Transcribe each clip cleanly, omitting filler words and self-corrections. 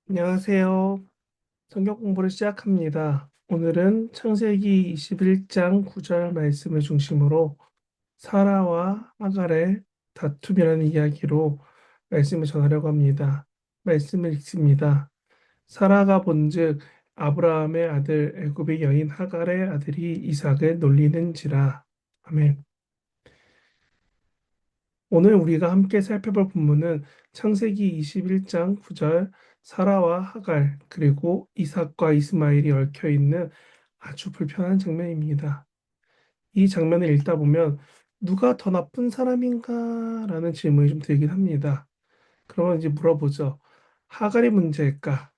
안녕하세요. 성경 공부를 시작합니다. 오늘은 창세기 21장 9절 말씀을 중심으로 사라와 하갈의 다툼이라는 이야기로 말씀을 전하려고 합니다. 말씀을 읽습니다. 사라가 본즉 아브라함의 아들 애굽의 여인 하갈의 아들이 이삭을 놀리는지라. 아멘. 오늘 우리가 함께 살펴볼 본문은 창세기 21장 9절 사라와 하갈 그리고 이삭과 이스마엘이 얽혀 있는 아주 불편한 장면입니다. 이 장면을 읽다 보면 누가 더 나쁜 사람인가라는 질문이 좀 들긴 합니다. 그러면 이제 물어보죠. 하갈이 문제일까?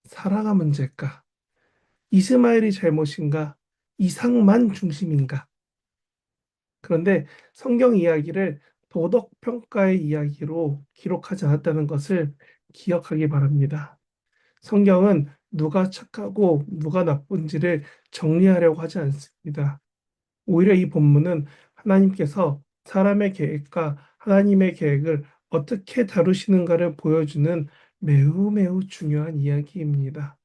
사라가 문제일까? 이스마엘이 잘못인가? 이삭만 중심인가? 그런데 성경 이야기를 도덕 평가의 이야기로 기록하지 않았다는 것을 기억하기 바랍니다. 성경은 누가 착하고 누가 나쁜지를 정리하려고 하지 않습니다. 오히려 이 본문은 하나님께서 사람의 계획과 하나님의 계획을 어떻게 다루시는가를 보여주는 매우 매우 중요한 이야기입니다.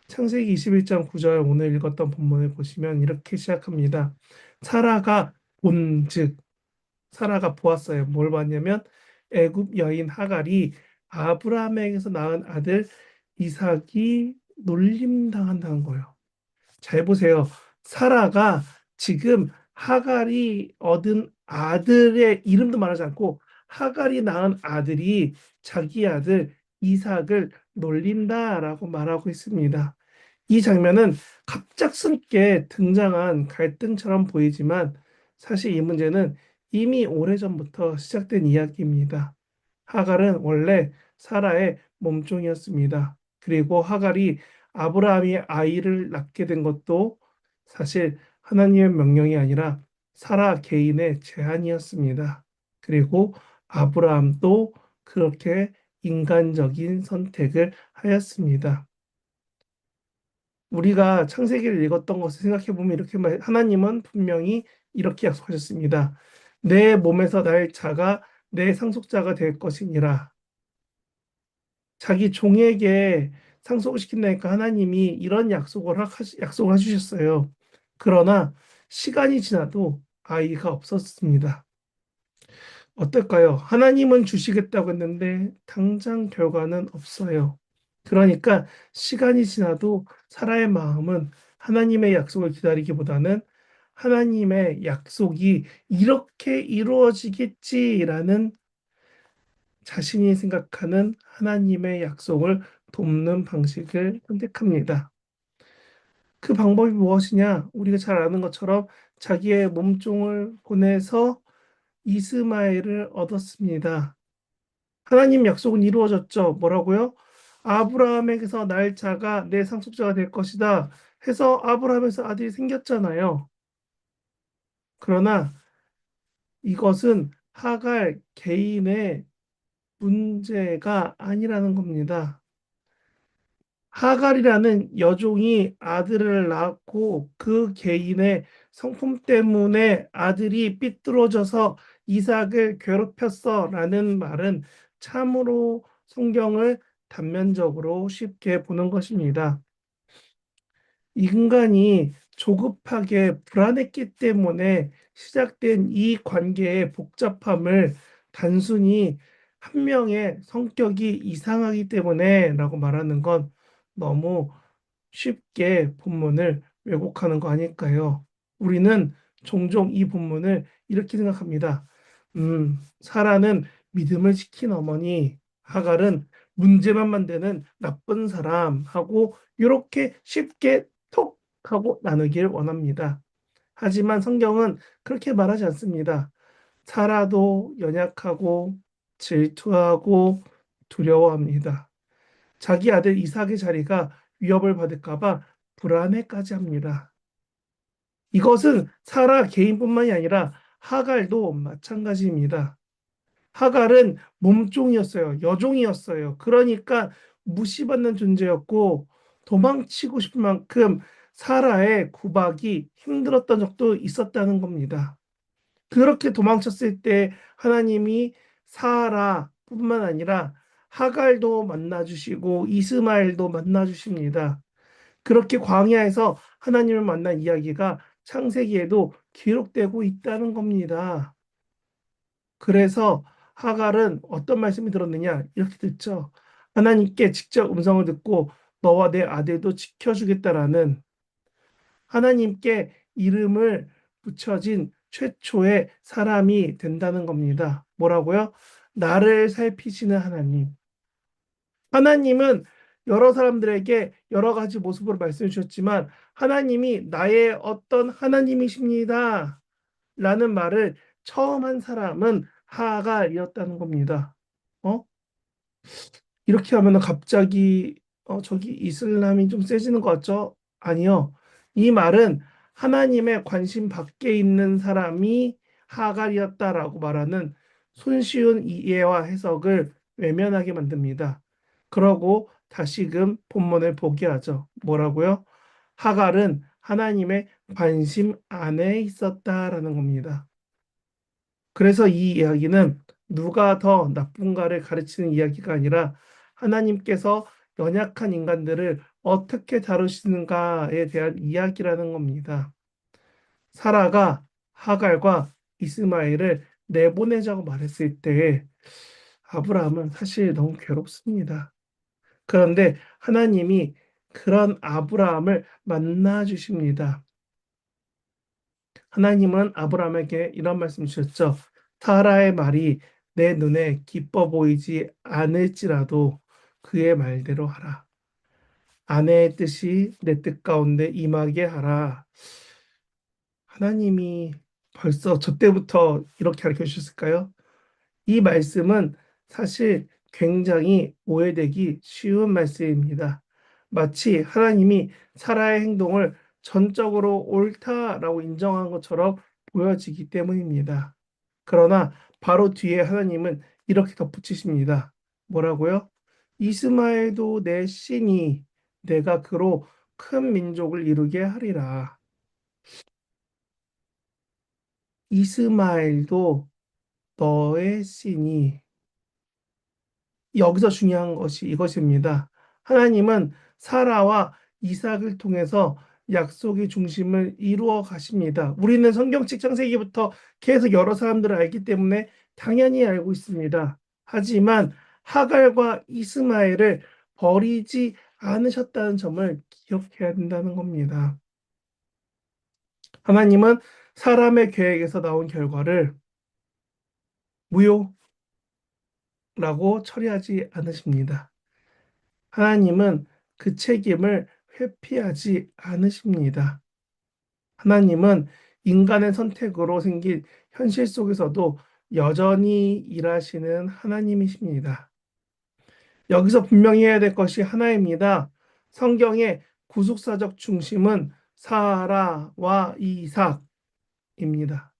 창세기 21장 9절 오늘 읽었던 본문을 보시면 이렇게 시작합니다. 사라가 본즉 사라가 보았어요. 뭘 봤냐면 애굽 여인 하갈이 아브라함에게서 낳은 아들 이삭이 놀림당한다는 거예요. 잘 보세요. 사라가 지금 하갈이 얻은 아들의 이름도 말하지 않고 하갈이 낳은 아들이 자기 아들 이삭을 놀린다라고 말하고 있습니다. 이 장면은 갑작스럽게 등장한 갈등처럼 보이지만 사실 이 문제는 이미 오래전부터 시작된 이야기입니다. 하갈은 원래 사라의 몸종이었습니다. 그리고 하갈이 아브라함이 아이를 낳게 된 것도 사실 하나님의 명령이 아니라 사라 개인의 제안이었습니다. 그리고 아브라함도 그렇게 인간적인 선택을 하였습니다. 우리가 창세기를 읽었던 것을 생각해 보면 이렇게 하나님은 분명히 이렇게 약속하셨습니다. 내 몸에서 날 자가 내 상속자가 될 것이니라. 자기 종에게 상속을 시킨다니까 하나님이 이런 약속을 해주셨어요. 그러나 시간이 지나도 아이가 없었습니다. 어떨까요? 하나님은 주시겠다고 했는데 당장 결과는 없어요. 그러니까 시간이 지나도 사라의 마음은 하나님의 약속을 기다리기보다는 하나님의 약속이 이렇게 이루어지겠지라는 자신이 생각하는 하나님의 약속을 돕는 방식을 선택합니다. 그 방법이 무엇이냐? 우리가 잘 아는 것처럼 자기의 몸종을 보내서 이스마엘을 얻었습니다. 하나님 약속은 이루어졌죠. 뭐라고요? 아브라함에게서 날 자가 내 상속자가 될 것이다 해서 아브라함에서 아들이 생겼잖아요. 그러나 이것은 하갈 개인의 문제가 아니라는 겁니다. 하갈이라는 여종이 아들을 낳았고 그 개인의 성품 때문에 아들이 삐뚤어져서 이삭을 괴롭혔어라는 말은 참으로 성경을 단면적으로 쉽게 보는 것입니다. 인간이 조급하게 불안했기 때문에 시작된 이 관계의 복잡함을 단순히 한 명의 성격이 이상하기 때문에라고 말하는 건 너무 쉽게 본문을 왜곡하는 거 아닐까요? 우리는 종종 이 본문을 이렇게 생각합니다. 사라는 믿음을 지킨 어머니, 하갈은 문제만 만드는 나쁜 사람하고 이렇게 쉽게 톡 하고 나누길 원합니다. 하지만 성경은 그렇게 말하지 않습니다. 사라도 연약하고 질투하고 두려워합니다. 자기 아들 이삭의 자리가 위협을 받을까봐 불안해까지 합니다. 이것은 사라 개인뿐만이 아니라 하갈도 마찬가지입니다. 하갈은 몸종이었어요. 여종이었어요. 그러니까 무시받는 존재였고 도망치고 싶은 만큼 사라의 구박이 힘들었던 적도 있었다는 겁니다. 그렇게 도망쳤을 때 하나님이 사라뿐만 아니라 하갈도 만나주시고 이스마엘도 만나주십니다. 그렇게 광야에서 하나님을 만난 이야기가 창세기에도 기록되고 있다는 겁니다. 그래서 하갈은 어떤 말씀이 들었느냐? 이렇게 듣죠. 하나님께 직접 음성을 듣고 너와 내 아들도 지켜주겠다라는 하나님께 이름을 붙여진 최초의 사람이 된다는 겁니다. 뭐라고요? 나를 살피시는 하나님. 하나님은 여러 사람들에게 여러 가지 모습으로 말씀해 주셨지만 하나님이 나의 어떤 하나님이십니다. 라는 말을 처음 한 사람은 하갈이었다는 겁니다. 어? 이렇게 하면 갑자기 저기 이슬람이 좀 세지는 것 같죠? 아니요. 이 말은 하나님의 관심 밖에 있는 사람이 하갈이었다라고 말하는 손쉬운 이해와 해석을 외면하게 만듭니다. 그러고 다시금 본문을 보게 하죠. 뭐라고요? 하갈은 하나님의 관심 안에 있었다라는 겁니다. 그래서 이 이야기는 누가 더 나쁜가를 가르치는 이야기가 아니라 하나님께서 연약한 인간들을 어떻게 다루시는가에 대한 이야기라는 겁니다. 사라가 하갈과 이스마엘을 내보내자고 말했을 때 아브라함은 사실 너무 괴롭습니다. 그런데 하나님이 그런 아브라함을 만나 주십니다. 하나님은 아브라함에게 이런 말씀 주셨죠. 사라의 말이 내 눈에 기뻐 보이지 않을지라도 그의 말대로 하라. 아내의 뜻이 내 뜻 가운데 임하게 하라. 하나님이 벌써 저 때부터 이렇게 가르쳐 주셨을까요? 이 말씀은 사실 굉장히 오해되기 쉬운 말씀입니다. 마치 하나님이 사라의 행동을 전적으로 옳다라고 인정한 것처럼 보여지기 때문입니다. 그러나 바로 뒤에 하나님은 이렇게 덧붙이십니다. 뭐라고요? 이스마엘도 내 씨니 내가 그로 큰 민족을 이루게 하리라. 이스마엘도 너의 씨니 여기서 중요한 것이 이것입니다. 하나님은 사라와 이삭을 통해서 약속의 중심을 이루어 가십니다. 우리는 성경책 창세기부터 계속 여러 사람들을 알기 때문에 당연히 알고 있습니다. 하지만 하갈과 이스마엘을 버리지 않으셨다는 점을 기억해야 된다는 겁니다. 하나님은 사람의 계획에서 나온 결과를 무효라고 처리하지 않으십니다. 하나님은 그 책임을 회피하지 않으십니다. 하나님은 인간의 선택으로 생긴 현실 속에서도 여전히 일하시는 하나님이십니다. 여기서 분명히 해야 될 것이 하나입니다. 성경의 구속사적 중심은 사라와 이삭입니다.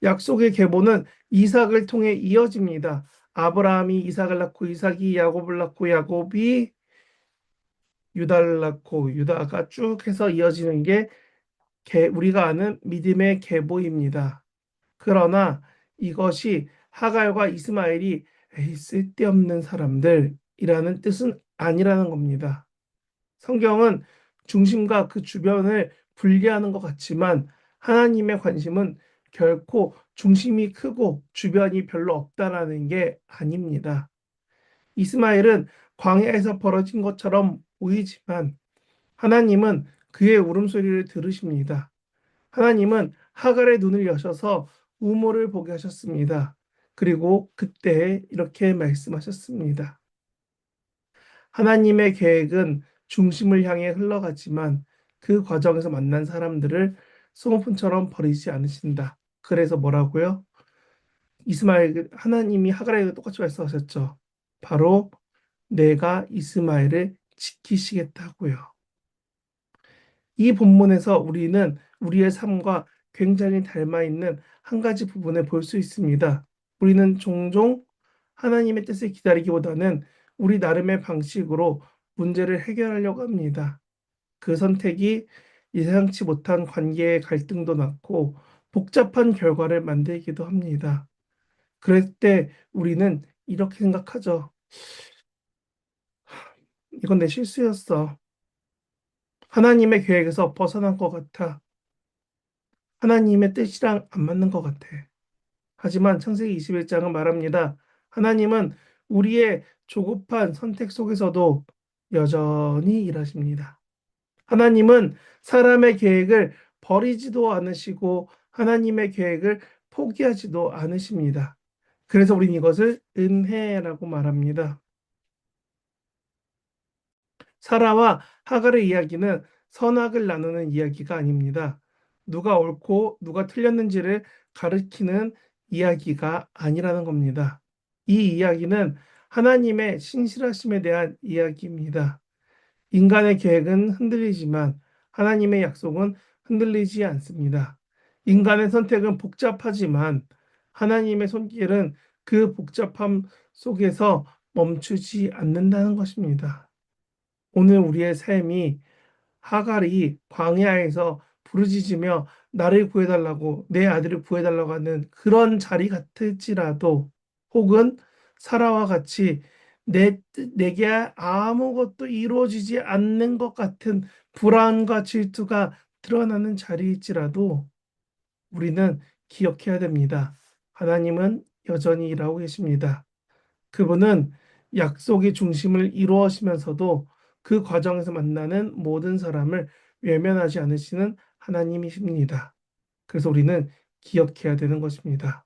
약속의 계보는 이삭을 통해 이어집니다. 아브라함이 이삭을 낳고 이삭이 야곱을 낳고 야곱이 유다를 낳고 유다가 쭉 해서 이어지는 게 우리가 아는 믿음의 계보입니다. 그러나 이것이 하갈과 이스마엘이 에이, 쓸데없는 사람들이라는 뜻은 아니라는 겁니다. 성경은 중심과 그 주변을 분리하는 것 같지만 하나님의 관심은 결코 중심이 크고 주변이 별로 없다라는 게 아닙니다. 이스마엘은 광야에서 벌어진 것처럼 보이지만 하나님은 그의 울음소리를 들으십니다. 하나님은 하갈의 눈을 여셔서 우물을 보게 하셨습니다. 그리고 그때 이렇게 말씀하셨습니다. 하나님의 계획은 중심을 향해 흘러가지만 그 과정에서 만난 사람들을 소모품처럼 버리지 않으신다. 그래서 뭐라고요? 이스마엘 하나님이 하갈에게 똑같이 말씀하셨죠. 바로 내가 이스마엘을 지키시겠다고요. 이 본문에서 우리는 우리의 삶과 굉장히 닮아 있는 한 가지 부분을 볼 수 있습니다. 우리는 종종 하나님의 뜻을 기다리기보다는 우리 나름의 방식으로 문제를 해결하려고 합니다. 그 선택이 예상치 못한 관계의 갈등도 낳고 복잡한 결과를 만들기도 합니다. 그럴 때 우리는 이렇게 생각하죠. 이건 내 실수였어. 하나님의 계획에서 벗어난 것 같아. 하나님의 뜻이랑 안 맞는 것 같아. 하지만 창세기 21장은 말합니다. 하나님은 우리의 조급한 선택 속에서도 여전히 일하십니다. 하나님은 사람의 계획을 버리지도 않으시고 하나님의 계획을 포기하지도 않으십니다. 그래서 우린 이것을 은혜라고 말합니다. 사라와 하갈의 이야기는 선악을 나누는 이야기가 아닙니다. 누가 옳고 누가 틀렸는지를 가르치는 이야기가 아니라는 겁니다. 이 이야기는 하나님의 신실하심에 대한 이야기입니다. 인간의 계획은 흔들리지만 하나님의 약속은 흔들리지 않습니다. 인간의 선택은 복잡하지만 하나님의 손길은 그 복잡함 속에서 멈추지 않는다는 것입니다. 오늘 우리의 삶이 하갈이 광야에서 부르짖으며 나를 구해달라고 내 아들을 구해달라고 하는 그런 자리 같을지라도 혹은 사라와 같이 내게 아무것도 이루어지지 않는 것 같은 불안과 질투가 드러나는 자리일지라도 우리는 기억해야 됩니다. 하나님은 여전히 일하고 계십니다. 그분은 약속의 중심을 이루어시면서도 그 과정에서 만나는 모든 사람을 외면하지 않으시는 하나님이십니다. 그래서 우리는 기억해야 되는 것입니다.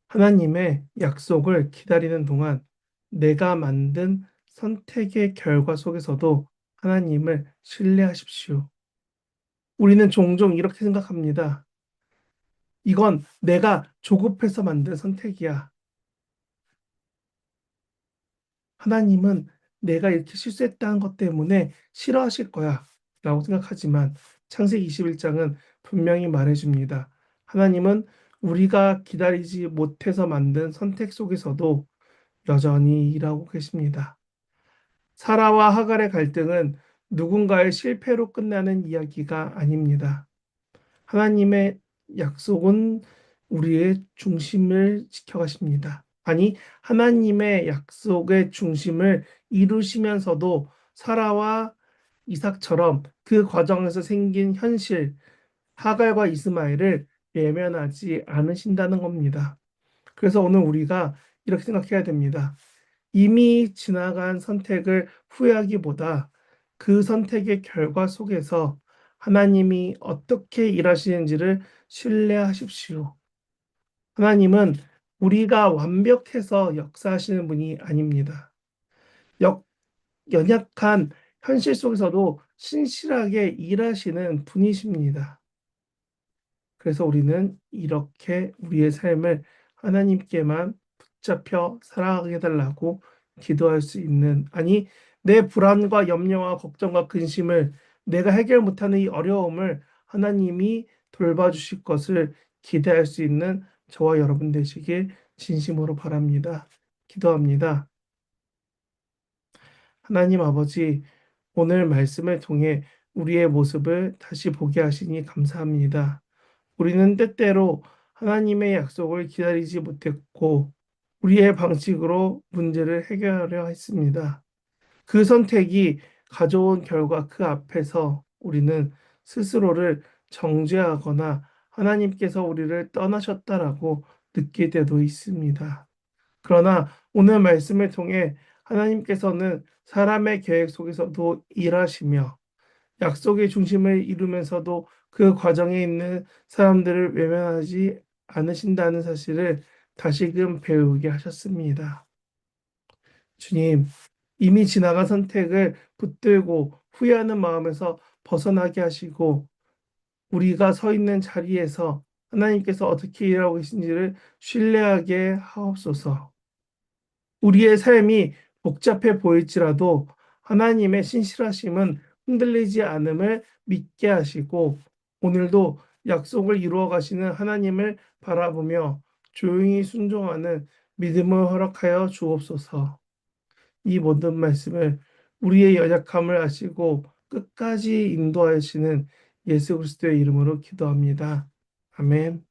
하나님의 약속을 기다리는 동안 내가 만든 선택의 결과 속에서도 하나님을 신뢰하십시오. 우리는 종종 이렇게 생각합니다. 이건 내가 조급해서 만든 선택이야. 하나님은 내가 이렇게 실수했다는 것 때문에 싫어하실 거야 라고 생각하지만 창세기 21장은 분명히 말해줍니다. 하나님은 우리가 기다리지 못해서 만든 선택 속에서도 여전히 일하고 계십니다. 사라와 하갈의 갈등은 누군가의 실패로 끝나는 이야기가 아닙니다. 하나님의 약속은 우리의 중심을 지켜가십니다. 아니, 하나님의 약속의 중심을 이루시면서도 사라와 이삭처럼 그 과정에서 생긴 현실, 하갈과 이스마엘을 외면하지 않으신다는 겁니다. 그래서 오늘 우리가 이렇게 생각해야 됩니다. 이미 지나간 선택을 후회하기보다 그 선택의 결과 속에서 하나님이 어떻게 일하시는지를 신뢰하십시오. 하나님은 우리가 완벽해서 역사하시는 분이 아닙니다. 역, 연약한 현실 속에서도 신실하게 일하시는 분이십니다. 그래서 우리는 이렇게 우리의 삶을 하나님께만 붙잡혀 살아가게 해달라고 기도할 수 있는, 아니, 내 불안과 염려와 걱정과 근심을 내가 해결 못하는 이 어려움을 하나님이 돌봐주실 것을 기대할 수 있는 저와 여러분 되시길 진심으로 바랍니다. 기도합니다. 하나님 아버지, 오늘 말씀을 통해 우리의 모습을 다시 보게 하시니 감사합니다. 우리는 때때로 하나님의 약속을 기다리지 못했고 우리의 방식으로 문제를 해결하려 했습니다. 그 선택이 가져온 결과 그 앞에서 우리는 스스로를 정죄하거나 하나님께서 우리를 떠나셨다라고 느낄 때도 있습니다. 그러나 오늘 말씀을 통해 하나님께서는 사람의 계획 속에서도 일하시며 약속의 중심을 이루면서도 그 과정에 있는 사람들을 외면하지 않으신다는 사실을 다시금 배우게 하셨습니다. 주님, 이미 지나간 선택을 붙들고 후회하는 마음에서 벗어나게 하시고 우리가 서 있는 자리에서 하나님께서 어떻게 일하고 계신지를 신뢰하게 하옵소서. 우리의 삶이 복잡해 보일지라도 하나님의 신실하심은 흔들리지 않음을 믿게 하시고 오늘도 약속을 이루어 가시는 하나님을 바라보며 조용히 순종하는 믿음을 허락하여 주옵소서. 이 모든 말씀을 우리의 연약함을 아시고 끝까지 인도하시는 예수 그리스도의 이름으로 기도합니다. 아멘.